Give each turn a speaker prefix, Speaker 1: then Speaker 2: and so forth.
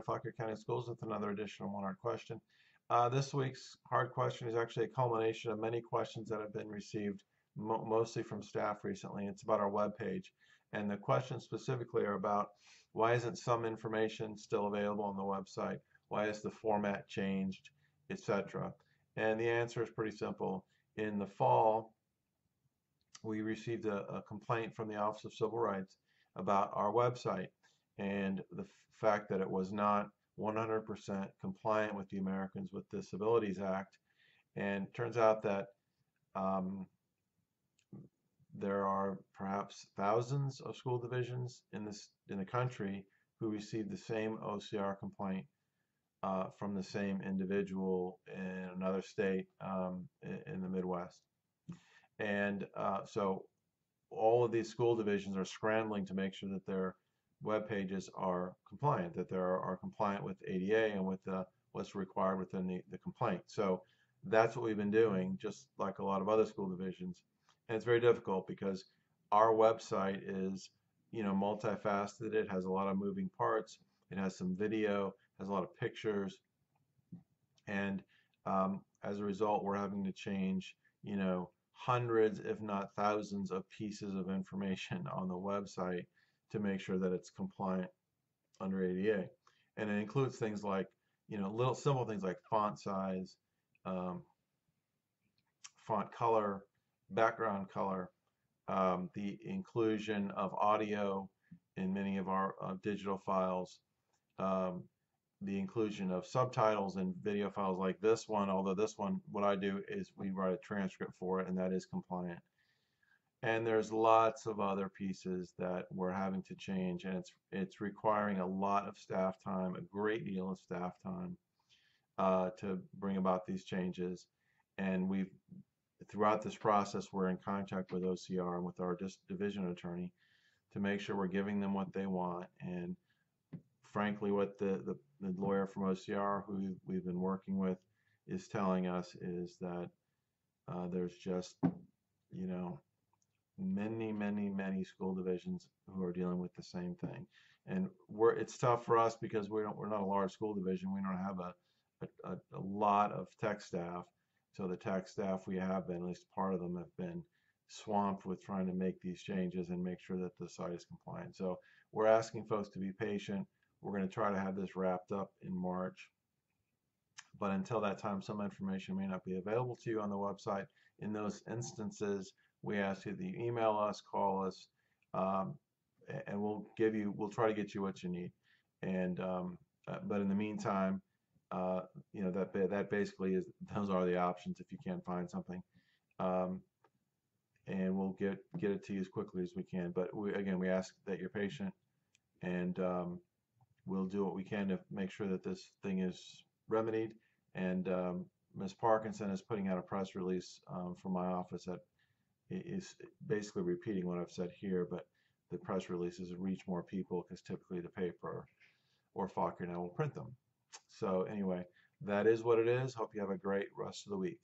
Speaker 1: of Fauquier County Schools with another additional one-art question. This week's hard question is actually a culmination of many questions that have been received mostly from staff recently. It's about our web page. And the questions specifically are about why isn't some information still available on the website? Why is the format changed, etc.? And the answer is pretty simple. In the fall, we received a complaint from the Office of Civil Rights about our website and the fact that it was not 100% compliant with the Americans with Disabilities Act. And it turns out that there are perhaps thousands of school divisions in the country who received the same OCR complaint from the same individual in another state in the Midwest. And so all of these school divisions are scrambling to make sure that their web pages are compliant, that they are compliant with ADA and with what's required within the complaint. So that's what we've been doing, just like a lot of other school divisions. And it's very difficult because our website is, multifaceted. It has a lot of moving parts. It has some video, has a lot of pictures, and as a result, we're having to change, hundreds, if not thousands, of pieces of information on the website to make sure that it's compliant under ADA. And it includes things like, little simple things like font size, font color, background color, the inclusion of audio in many of our digital files, the inclusion of subtitles in video files like this one, although this one, what I do is we write a transcript for it, and that is compliant. And there's lots of other pieces that we're having to change, and it's requiring a lot of staff time, a great deal of staff time to bring about these changes. And throughout this process, we're in contact with OCR and with our division attorney to make sure we're giving them what they want. And frankly, what the lawyer from OCR who we've been working with is telling us is that there's just, many school divisions who are dealing with the same thing. And it's tough for us because we're not a large school division. We don't have a lot of tech staff. So the tech staff we have been, at least part of them, have been swamped with trying to make these changes and make sure that the site is compliant. So we're asking folks to be patient. We're going to try to have this wrapped up in March. But until that time, some information may not be available to you on the website. In those instances, we ask you to email us, call us, and we'll try to get you what you need. And but in the meantime, that basically those are the options if you can't find something. And we'll get it to you as quickly as we can. But we ask that you're patient, and we'll do what we can to make sure that this thing is remedied. And Ms. Parkinson is putting out a press release from my office that is basically repeating what I've said here, but the press releases reach more people because typically the paper or Fauquier now will print them. So anyway, that is what it is. Hope you have a great rest of the week.